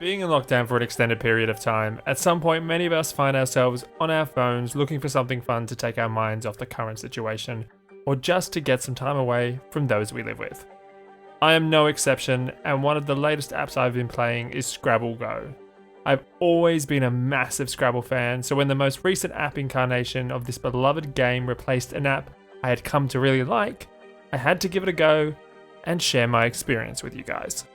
Being in lockdown for an extended period of time, at some point many of us find ourselves on our phones looking for something fun to take our minds off the current situation, or just to get some time away from those we live with. I am no exception, and one of the latest apps I've been playing is Scrabble Go. I've always been a massive Scrabble fan, so when the most recent app incarnation of this beloved game replaced an app I had come to really like, I had to give it a go and share my experience with you guys.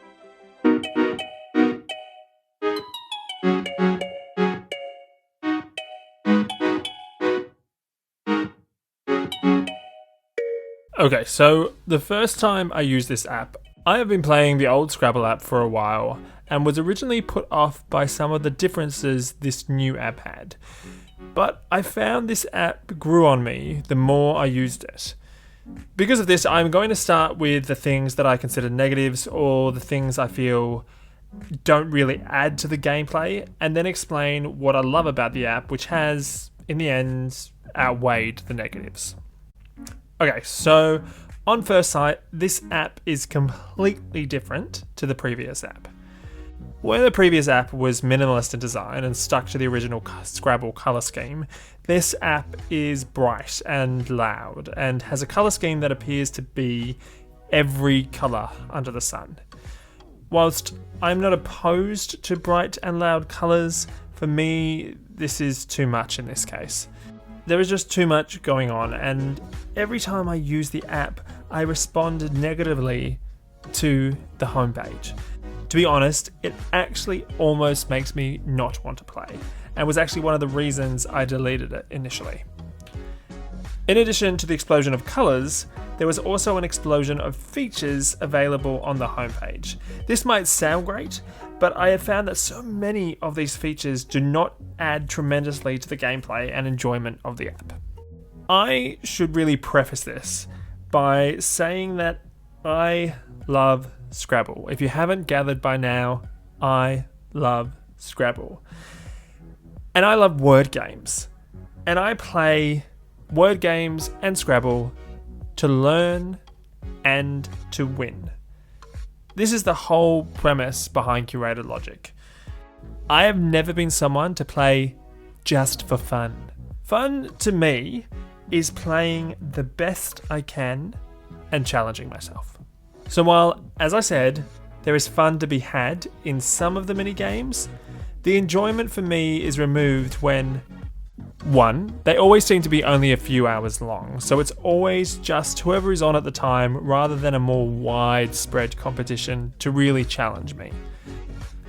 Okay, so the first time I used this app, I have been playing the old Scrabble app for a while and was originally put off by some of the differences this new app had. But I found this app grew on me the more I used it. Because of this, I'm going to start with the things that I consider negatives or the things I feel don't really add to the gameplay, and then explain what I love about the app, which has, in the end, outweighed the negatives. Okay, so on first sight, this app is completely different to the previous app. Where the previous app was minimalist in design and stuck to the original Scrabble colour scheme, this app is bright and loud and has a colour scheme that appears to be every colour under the sun. Whilst I'm not opposed to bright and loud colours, for me this is too much in this case. There is just too much going on, and every time I use the app, I respond negatively to the homepage. To be honest, it actually almost makes me not want to play, and was actually one of the reasons I deleted it initially. In addition to the explosion of colours, there was also an explosion of features available on the homepage. This might sound great, but I have found that so many of these features do not add tremendously to the gameplay and enjoyment of the app. I should really preface this by saying that I love Scrabble. If you haven't gathered by now, I love Scrabble. And I love word games. And I play word games and Scrabble to learn and to win. This is the whole premise behind Curated Logic. I have never been someone to play just for fun. Fun to me is playing the best I can and challenging myself. So while, as I said, there is fun to be had in some of the mini games, the enjoyment for me is removed when 1. They always seem to be only a few hours long, so it's always just whoever is on at the time rather than a more widespread competition to really challenge me.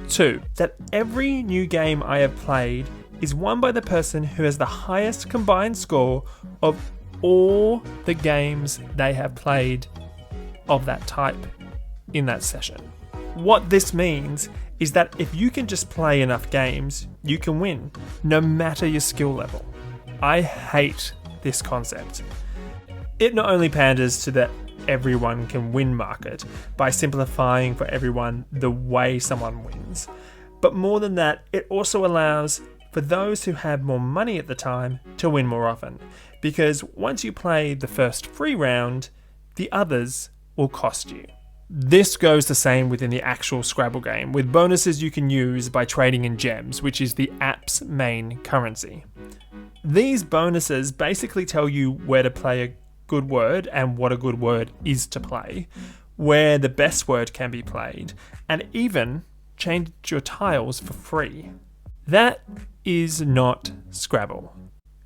2. That every new game I have played is won by the person who has the highest combined score of all the games they have played of that type in that session. What this means is that if you can just play enough games, you can win, no matter your skill level. I hate this concept. It not only panders to the everyone can win market by simplifying for everyone the way someone wins, but more than that, it also allows for those who have more money at the time to win more often, because once you play the first free round, the others will cost you. This goes the same within the actual Scrabble game, with bonuses you can use by trading in gems, which is the app's main currency. These bonuses basically tell you where to play a good word and what a good word is to play, where the best word can be played, and even change your tiles for free. That is not Scrabble.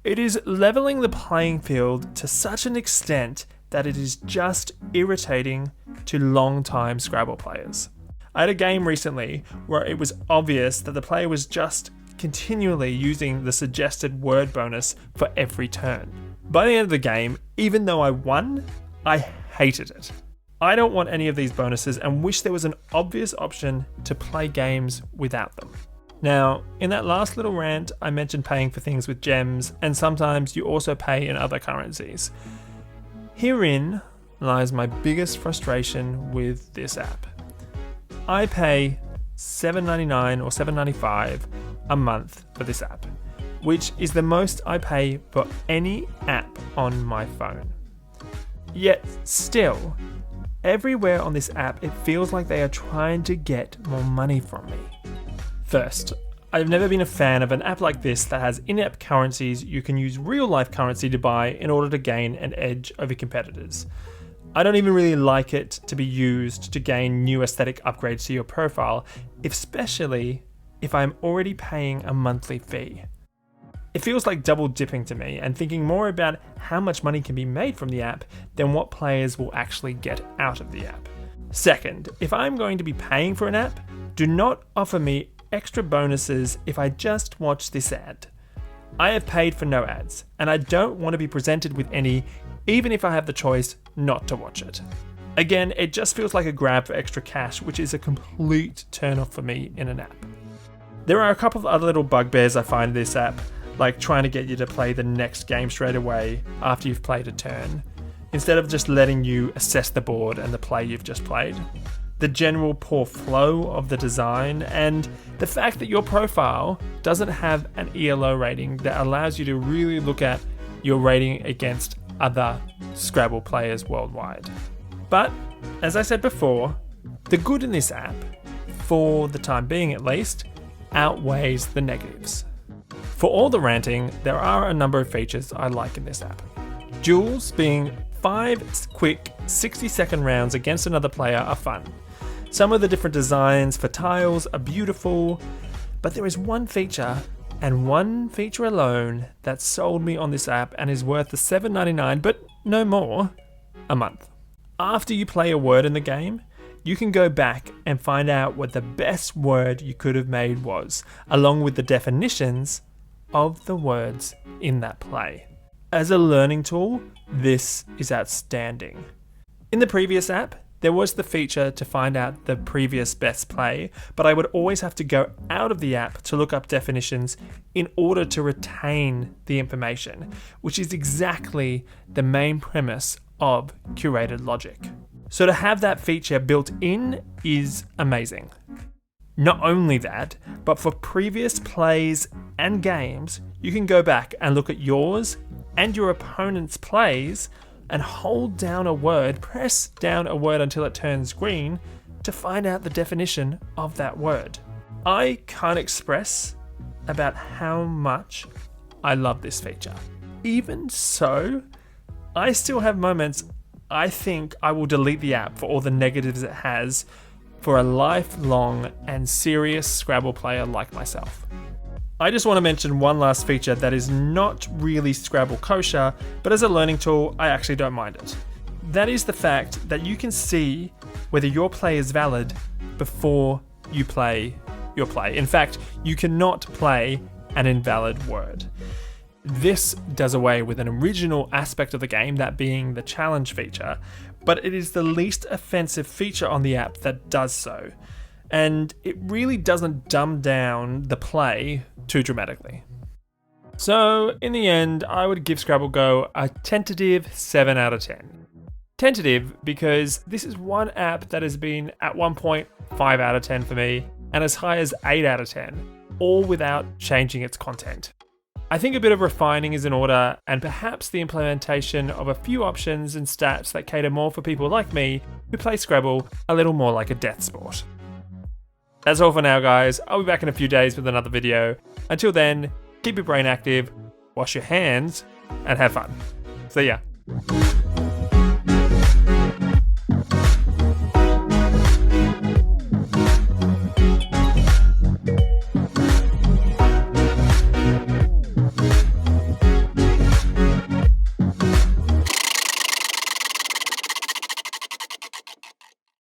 It is leveling the playing field to such an extent that it is just irritating to long-time Scrabble players. I had a game recently where it was obvious that the player was just continually using the suggested word bonus for every turn. By the end of the game, even though I won, I hated it. I don't want any of these bonuses and wish there was an obvious option to play games without them. Now, in that last little rant, I mentioned paying for things with gems, and sometimes you also pay in other currencies. Herein lies my biggest frustration with this app. I pay $7.99 or $7.95 a month for this app, which is the most I pay for any app on my phone. Yet still, everywhere on this app it feels like they are trying to get more money from me. First, I've never been a fan of an app like this that has in-app currencies you can use real-life currency to buy in order to gain an edge over competitors. I don't even really like it to be used to gain new aesthetic upgrades to your profile, especially if I'm already paying a monthly fee. It feels like double dipping to me and thinking more about how much money can be made from the app than what players will actually get out of the app. Second, if I'm going to be paying for an app, do not offer me extra bonuses if I just watch this ad. I have paid for no ads, and I don't want to be presented with any, even if I have the choice not to watch it. Again, it just feels like a grab for extra cash, which is a complete turn-off for me in an app. There are a couple of other little bugbears I find in this app, like trying to get you to play the next game straight away after you've played a turn, instead of just letting you assess the board and the play you've just played. The general poor flow of the design, and the fact that your profile doesn't have an ELO rating that allows you to really look at your rating against other Scrabble players worldwide. But, as I said before, the good in this app, for the time being at least, outweighs the negatives. For all the ranting, there are a number of features I like in this app. Duels, being 5 quick 60-second rounds against another player, are fun. Some of the different designs for tiles are beautiful, but there is one feature, and one feature alone, that sold me on this app and is worth the $7.99, but no more, a month. After you play a word in the game, you can go back and find out what the best word you could have made was, along with the definitions of the words in that play. As a learning tool, this is outstanding. In the previous app, there was the feature to find out the previous best play, but I would always have to go out of the app to look up definitions in order to retain the information, which is exactly the main premise of curated logic. So to have that feature built in is amazing. Not only that, but for previous plays and games, you can go back and look at yours and your opponent's plays and hold down a word, press down a word until it turns green to find out the definition of that word. I can't express about how much I love this feature. Even so, I still have moments I think I will delete the app for all the negatives it has for a lifelong and serious Scrabble player like myself. I just want to mention one last feature that is not really Scrabble kosher, but as a learning tool, I actually don't mind it. That is the fact that you can see whether your play is valid before you play your play. In fact, you cannot play an invalid word. This does away with an original aspect of the game, that being the challenge feature, but it is the least offensive feature on the app that does so. And it really doesn't dumb down the play too dramatically. So, in the end, I would give Scrabble Go a tentative 7 out of 10. Tentative because this is one app that has been at one point 5 out of 10 for me, and as high as 8 out of 10, all without changing its content. I think a bit of refining is in order, and perhaps the implementation of a few options and stats that cater more for people like me who play Scrabble a little more like a death sport. That's all for now, guys. I'll be back in a few days with another video. Until then, keep your brain active, wash your hands, and have fun. See ya.